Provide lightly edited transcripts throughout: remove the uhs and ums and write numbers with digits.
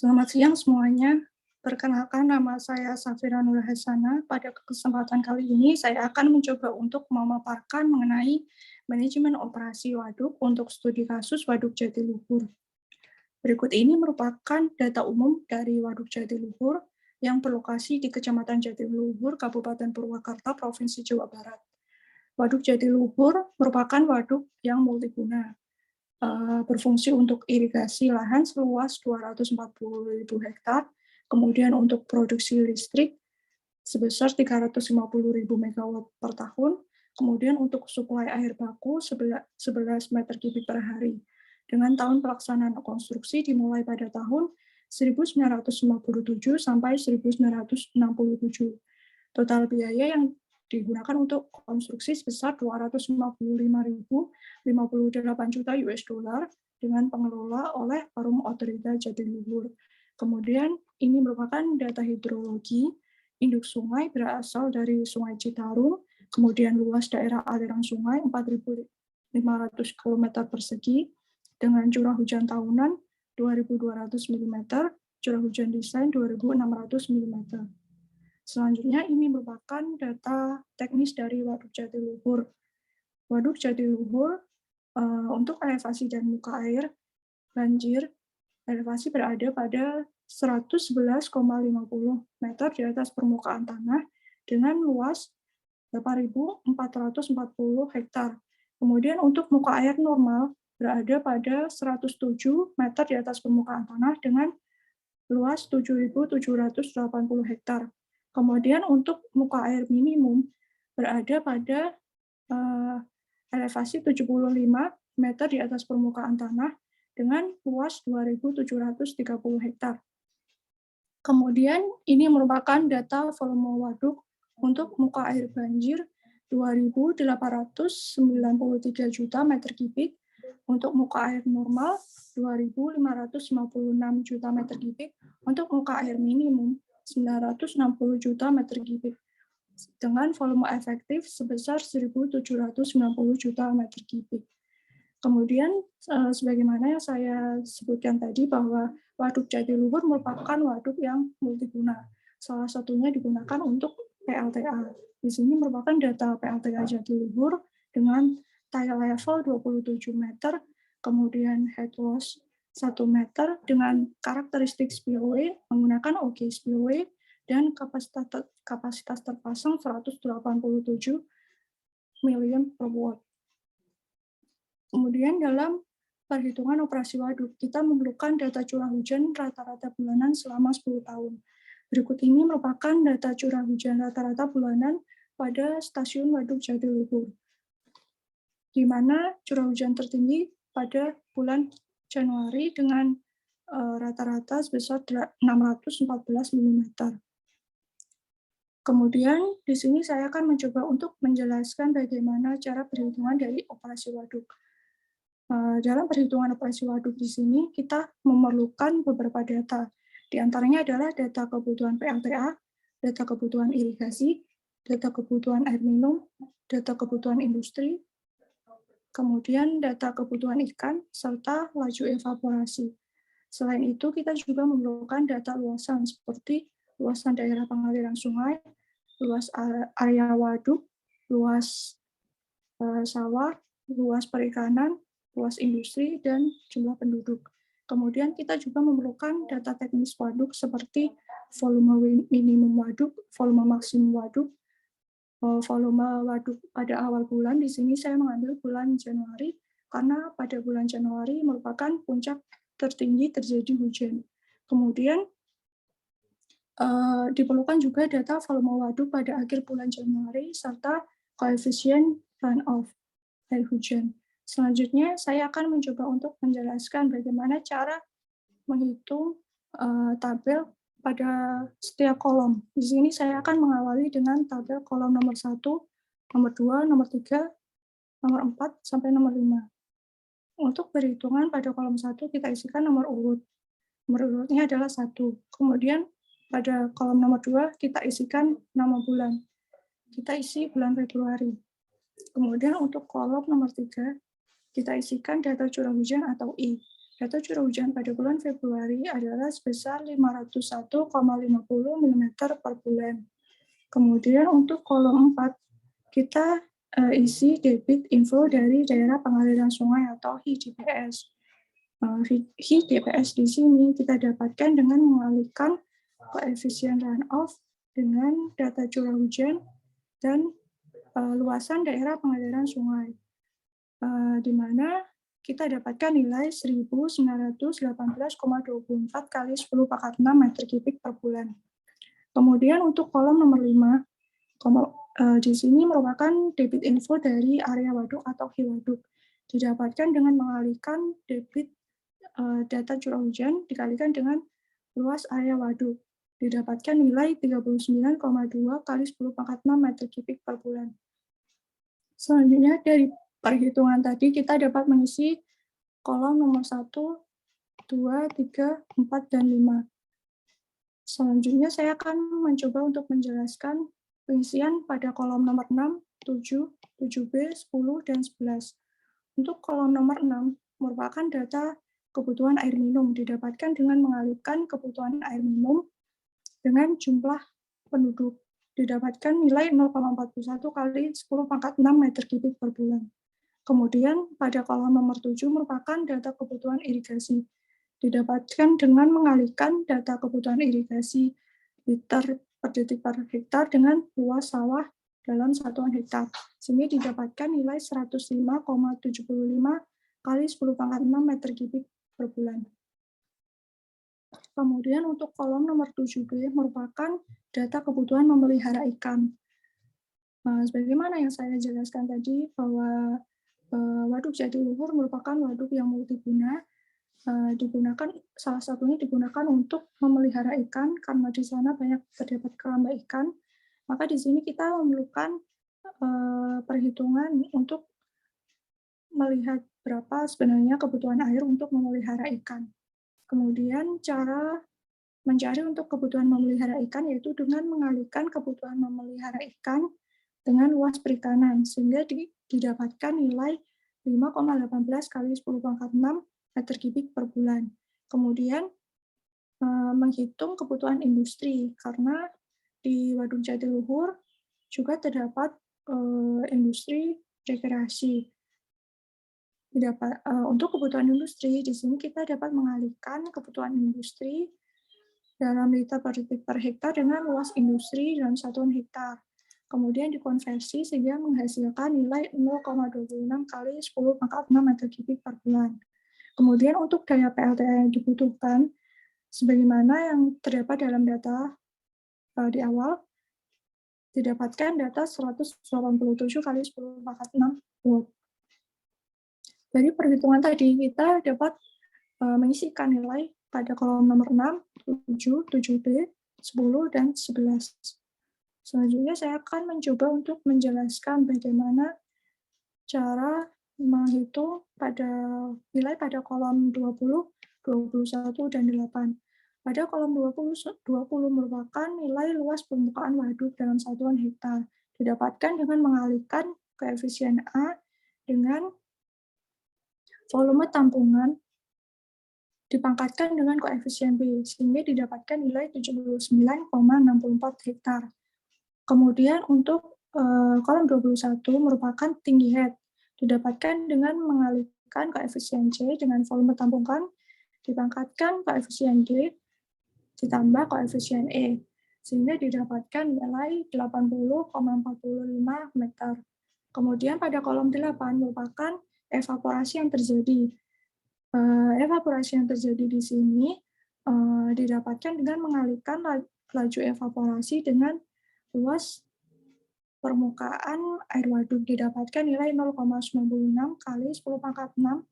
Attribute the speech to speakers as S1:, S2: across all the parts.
S1: Selamat siang semuanya. Perkenalkan, nama saya Safira Nurhasana. Pada kesempatan kali ini saya akan mencoba untuk memaparkan mengenai manajemen operasi waduk untuk studi kasus Waduk Jatiluhur. Berikut ini merupakan data umum dari Waduk Jatiluhur yang berlokasi di Kecamatan Jatiluhur, Kabupaten Purwakarta, Provinsi Jawa Barat. Waduk Jatiluhur merupakan waduk yang multiguna, berfungsi untuk irigasi lahan seluas 240.000 hektar, kemudian untuk produksi listrik sebesar 350.000 megawatt per tahun, kemudian untuk suplai air baku 11 meter kubik per hari. Dengan tahun pelaksanaan konstruksi dimulai pada tahun 1957 sampai 1967. Total biaya yang digunakan untuk konstruksi sebesar 255.058 juta US dollar dengan pengelola oleh Forum Otorita Jatiluhur. Kemudian ini merupakan data hidrologi. Induk sungai berasal dari Sungai Citarum, kemudian luas daerah aliran sungai 4.500 km persegi dengan curah hujan tahunan 2.200 mm, curah hujan desain 2.600 mm. Selanjutnya ini merupakan data teknis dari Waduk Jatiluhur. Waduk Jatiluhur untuk elevasi dan muka air banjir, elevasi berada pada 111,50 meter di atas permukaan tanah dengan luas 8.440 hektar. Kemudian untuk muka air normal berada pada 107 meter di atas permukaan tanah dengan luas 7.780 hektar. Kemudian untuk muka air minimum berada pada elevasi 75 meter di atas permukaan tanah dengan luas 2.730 hektar. Kemudian ini merupakan data volume waduk untuk muka air banjir 2.893 juta meter kubik, untuk muka air normal 2.556 juta meter kubik, untuk muka air minimum 960 juta meter kubik, dengan volume efektif sebesar 1.790 juta meter kubik. Kemudian, sebagaimana yang saya sebutkan tadi bahwa Waduk Jatiluhur merupakan waduk yang multiguna. Salah satunya digunakan untuk PLTA. Di sini merupakan data PLTA Jatiluhur dengan tile level 27 meter, kemudian head loss 1 meter dengan karakteristik spillway menggunakan OK spillway dan kapasitas terpasang 187 million per watt. Kemudian dalam perhitungan operasi waduk, kita memerlukan data curah hujan rata-rata bulanan selama 10 tahun. Berikut ini merupakan data curah hujan rata-rata bulanan pada stasiun Waduk Jatiluhur, di mana curah hujan tertinggi pada bulan Januari dengan rata-rata sebesar 614 mm. Kemudian di sini saya akan mencoba untuk menjelaskan bagaimana cara perhitungan dari operasi waduk. Dalam perhitungan operasi waduk di sini kita memerlukan beberapa data. Di antaranya adalah data kebutuhan PLTA, data kebutuhan irigasi, data kebutuhan air minum, data kebutuhan industri, kemudian data kebutuhan ikan, serta laju evaporasi. Selain itu, kita juga memerlukan data luasan seperti luasan daerah pengaliran sungai, luas area waduk, luas sawah, luas perikanan, luas industri, dan jumlah penduduk. Kemudian kita juga memerlukan data teknis waduk seperti volume minimum waduk, volume maksimum waduk, volume waduk pada awal bulan. Di sini saya mengambil bulan Januari, karena pada bulan Januari merupakan puncak tertinggi terjadi hujan. Kemudian diperlukan juga data volume waduk pada akhir bulan Januari, serta koefisien runoff air hujan. Selanjutnya, saya akan mencoba untuk menjelaskan bagaimana cara menghitung tabel pada setiap kolom. Di sini saya akan mengawali dengan tabel kolom nomor 1, nomor 2, nomor 3, nomor 4, sampai nomor 5. Untuk perhitungan pada kolom 1, kita isikan nomor urut. Nomor urutnya adalah 1. Kemudian pada kolom nomor 2, kita isikan nama bulan. Kita isi bulan Februari. Kemudian untuk kolom nomor 3, kita isikan data curah hujan atau I. data curah hujan pada bulan Februari adalah sebesar 501,50 mm per bulan. Kemudian untuk kolom 4, kita isi debit info dari daerah pengaliran sungai atau HIDPS. HIDPS di sini kita dapatkan dengan mengalihkan koefisien runoff dengan data curah hujan dan luasan daerah pengaliran sungai, di mana kita dapatkan nilai 1918,24 kali 10⁻6 meter kubik per bulan. Kemudian untuk kolom nomor 5, di sini merupakan debit info dari area waduk atau HIWaduk. Didapatkan dengan mengalihkan debit data curah hujan dikalikan dengan luas area waduk. Didapatkan nilai 39,2 kali 10⁻6 meter kubik per bulan. Selanjutnya dari perhitungan tadi kita dapat mengisi kolom nomor 1, 2, 3, 4, dan 5. Selanjutnya saya akan mencoba untuk menjelaskan pengisian pada kolom nomor 6, 7, 7B, 10, dan 11. Untuk kolom nomor 6 merupakan data kebutuhan air minum didapatkan dengan mengalihkan kebutuhan air minum dengan jumlah penduduk. Didapatkan nilai 0,41 kali 10⁻6 meter kubik per bulan. Kemudian pada kolom nomor 7 merupakan data kebutuhan irigasi. Didapatkan dengan mengalihkan data kebutuhan irigasi liter per detik per hektar dengan luas sawah dalam satuan hektar. Sehingga didapatkan nilai 105,75 kali 10⁻6 meter kubik per bulan. Kemudian untuk kolom nomor 7B merupakan data kebutuhan memelihara ikan. Sebagaimana yang saya jelaskan tadi bahwa Waduk Jatiluhur merupakan waduk yang multiguna, salah satunya digunakan untuk memelihara ikan karena di sana banyak terdapat keramba ikan. Maka di sini kita memerlukan perhitungan untuk melihat berapa sebenarnya kebutuhan air untuk memelihara ikan. Kemudian cara mencari untuk kebutuhan memelihara ikan yaitu dengan mengalihkan kebutuhan memelihara ikan dengan luas perikanan, sehingga didapatkan nilai 5,18 kali 10⁻6 meter kubik per bulan. Kemudian menghitung kebutuhan industri, karena di Waduk Jatiluhur juga terdapat industri rekreasi. Untuk kebutuhan industri, di sini kita dapat mengalihkan kebutuhan industri dalam liter per detik per hektar dengan luas industri dalam satuan hektar. Kemudian dikonversi sehingga menghasilkan nilai 0,26 kali 10⁻6 meter kubik per bulan. Kemudian untuk daya PLTA yang dibutuhkan, sebagaimana yang terdapat dalam data di awal, didapatkan data 187 kali 10⁻6 watt. Dari perhitungan tadi, kita dapat mengisikan nilai pada kolom nomor 6, 7, 7B, 10, dan 11. Selanjutnya saya akan mencoba untuk menjelaskan bagaimana cara menghitung nilai pada kolom 20, 21, dan 8. Pada kolom 20 merupakan nilai luas permukaan waduk dalam satuan hektar. Didapatkan dengan mengalihkan koefisien A dengan volume tampungan dipangkatkan dengan koefisien B, sehingga didapatkan nilai 79,64 hektar. Kemudian untuk kolom 21 merupakan tinggi head, didapatkan dengan mengalihkan koefisien C dengan volume tampungan, dipangkatkan koefisien D, ditambah koefisien E, sehingga didapatkan nilai 80,45 meter. Kemudian pada kolom 8 merupakan evaporasi yang terjadi. Evaporasi yang terjadi di sini didapatkan dengan mengalihkan laju evaporasi dengan luas permukaan air waduk, didapatkan nilai 0,96 kali 10⁻6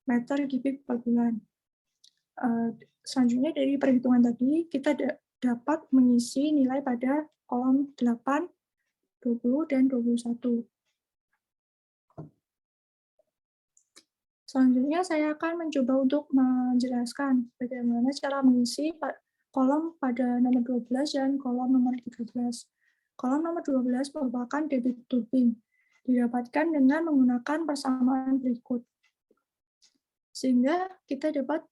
S1: meter kubik per bulan. Selanjutnya dari perhitungan tadi, kita dapat mengisi nilai pada kolom 8, 20, dan 21. Selanjutnya saya akan mencoba untuk menjelaskan bagaimana cara mengisi kolom pada nomor 12 dan kolom nomor 13. Kolom nomor 12 merupakan debit turbin, didapatkan dengan menggunakan persamaan berikut. sehingga kita dapat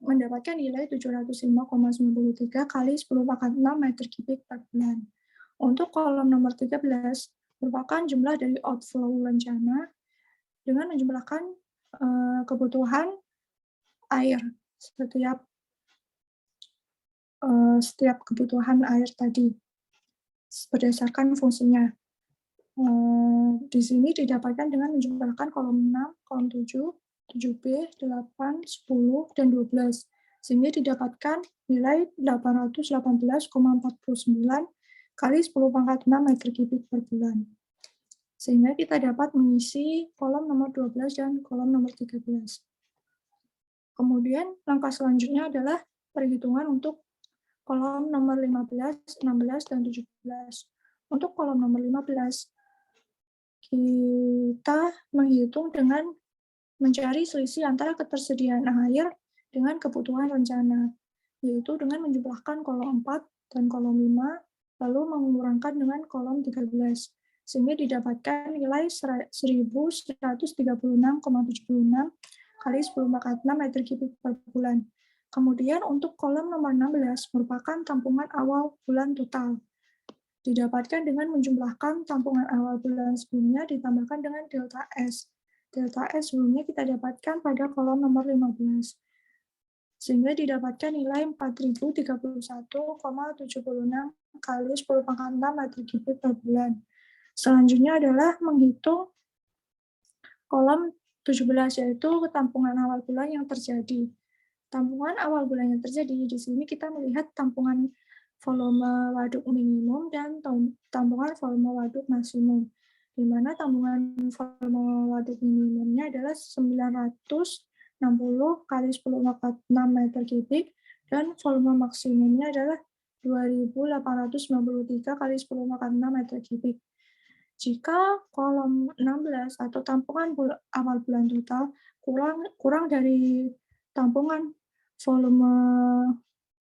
S1: mendapatkan nilai 705,93 kali 10⁻⁶ meter kubik per bulan. Untuk kolom nomor 13 merupakan jumlah dari outflow rencana dengan menjumlahkan kebutuhan air setiap kebutuhan air tadi berdasarkan fungsinya. Di sini didapatkan dengan menjumlahkan kolom 6, kolom 7, 7B, 8, 10, dan 12, sehingga didapatkan nilai 818,49 kali 10⁻⁶ meter kubik per bulan. Sehingga kita dapat mengisi kolom nomor 12 dan kolom nomor 13. Kemudian langkah selanjutnya adalah perhitungan untuk kolom nomor 15, 16, dan 17. Untuk kolom nomor 15, kita menghitung dengan mencari selisih antara ketersediaan air dengan kebutuhan rencana, yaitu dengan menjumlahkan kolom 4 dan kolom 5, lalu mengurangkan dengan kolom 13, sehingga didapatkan nilai 1136,76 kali 10⁻⁶ meter kubik per bulan. Kemudian untuk kolom nomor 16 merupakan tampungan awal bulan total. Didapatkan dengan menjumlahkan tampungan awal bulan sebelumnya ditambahkan dengan delta S. Delta S sebelumnya kita dapatkan pada kolom nomor 15. Sehingga didapatkan nilai 4031,76 kali 10⁻⁶ meter kubik per bulan. Selanjutnya adalah menghitung kolom 17, yaitu tampungan awal bulan yang terjadi. Tampungan awal bulan yang terjadi, di sini kita melihat tampungan volume waduk minimum dan tampungan volume waduk maksimum, di mana tampungan volume waduk minimumnya adalah 960 kali 10⁻⁶ meter kubik, dan volume maksimumnya adalah 2893 kali 10⁻⁶ meter kubik. Jika kolom 16 atau tampungan awal bulan total kurang dari tampungan volume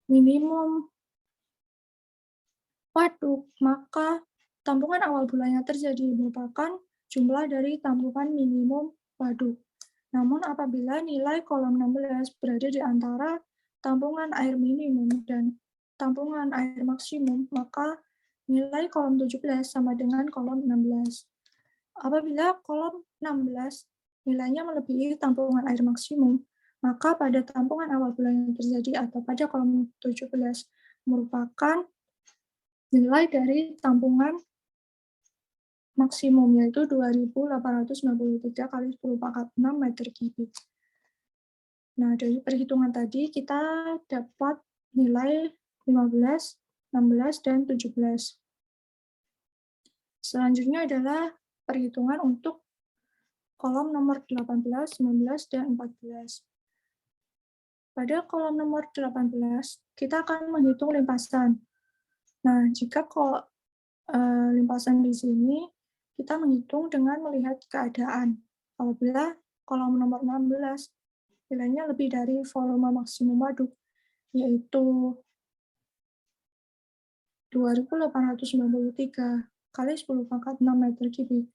S1: minimum waduk, maka tampungan awal bulan yang terjadi merupakan jumlah dari tampungan minimum waduk. Namun apabila nilai kolom 16 berada di antara tampungan air minimum dan tampungan air maksimum, maka nilai kolom 17 sama dengan kolom 16. Apabila kolom 16 nilainya melebihi tampungan air maksimum, maka pada tampungan awal bulan yang terjadi atau pada kolom 17 merupakan nilai dari tampungan maksimum, yaitu 2893 kali 10⁻⁶ meter kubik. Nah, dari perhitungan tadi kita dapat nilai 15, 16, dan 17. Selanjutnya adalah perhitungan untuk kolom nomor 18, 19, dan 14. Pada kolom nomor 18, kita akan menghitung limpasan. Nah, jika limpasan di sini, kita menghitung dengan melihat keadaan. Apabila kolom nomor 16 nilainya lebih dari volume maksimum waduk, yaitu 2893 kali 10⁻⁶ meter kubik,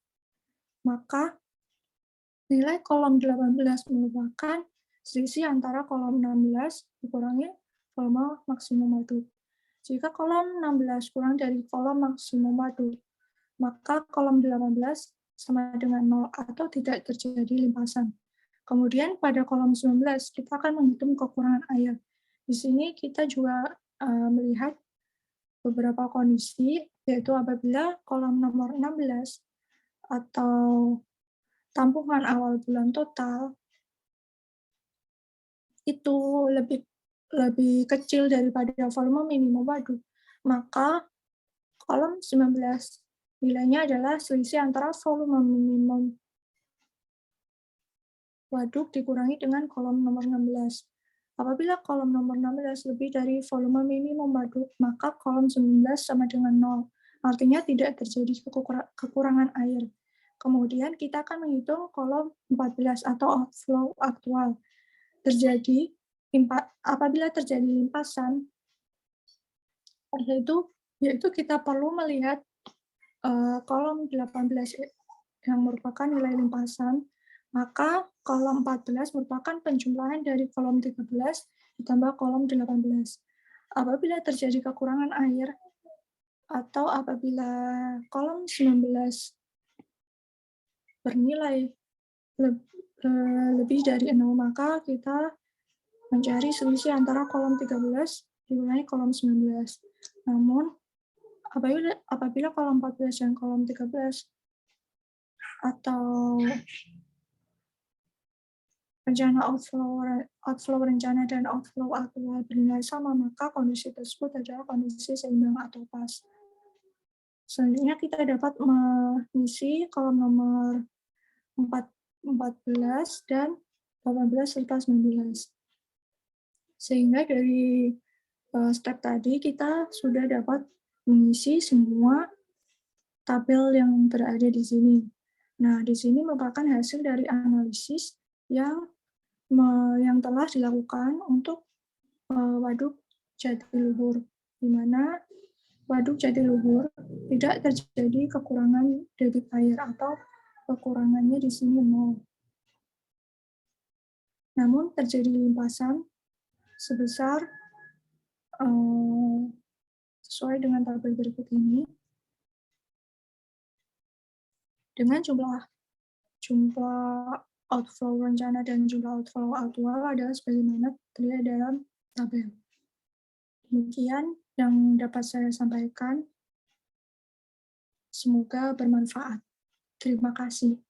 S1: maka nilai kolom 18 merupakan selisih antara kolom 16 dikurangi volume maksimum waduk. Jika kolom 16 kurang dari kolom maksimum waduk, maka kolom 18 sama dengan 0 atau tidak terjadi limpasan. Kemudian pada kolom 19 kita akan menghitung kekurangan air. Di sini kita juga melihat beberapa kondisi, yaitu apabila kolom nomor 16 atau tampungan awal bulan total itu lebih kecil daripada volume minimum waduk, maka kolom 19 nilainya adalah selisih antara volume minimum waduk dikurangi dengan kolom nomor 16. Apabila kolom nomor 16 lebih dari volume minimum waduk, maka kolom 19 sama dengan 0. Artinya tidak terjadi kekurangan air. Kemudian kita akan menghitung kolom 14 atau outflow aktual. Apabila terjadi limpasan, yaitu kita perlu melihat kolom 18 yang merupakan nilai limpasan, Maka kolom 14 merupakan penjumlahan dari kolom 13 ditambah kolom 18. Apabila terjadi kekurangan air atau apabila kolom 19 bernilai lebih dari 0, maka kita mencari selisih antara kolom 13 dikurangi kolom 19. Namun, apabila kolom 14 dan kolom 13 atau rencana outflow rencana dan outflow aktual bernilai sama, maka kondisi tersebut adalah kondisi seimbang atau pas. Selanjutnya kita dapat mengisi kolom nomor 14 dan 18 serta 19. Sehingga dari step tadi kita sudah dapat mengisi semua tabel yang berada di sini. Nah, di sini merupakan hasil dari analisis yang telah dilakukan untuk waduk Jatiluhur, di mana waduk Jatiluhur tidak terjadi kekurangan debit air atau kekurangannya di sini 0. Namun terjadi limpasan sebesar sesuai dengan tabel berikut ini dengan jumlah outflow rencana dan jumlah outflow aktual adalah sebagaimana terlihat dalam tabel. Demikian yang dapat saya sampaikan. Semoga bermanfaat. Terima kasih.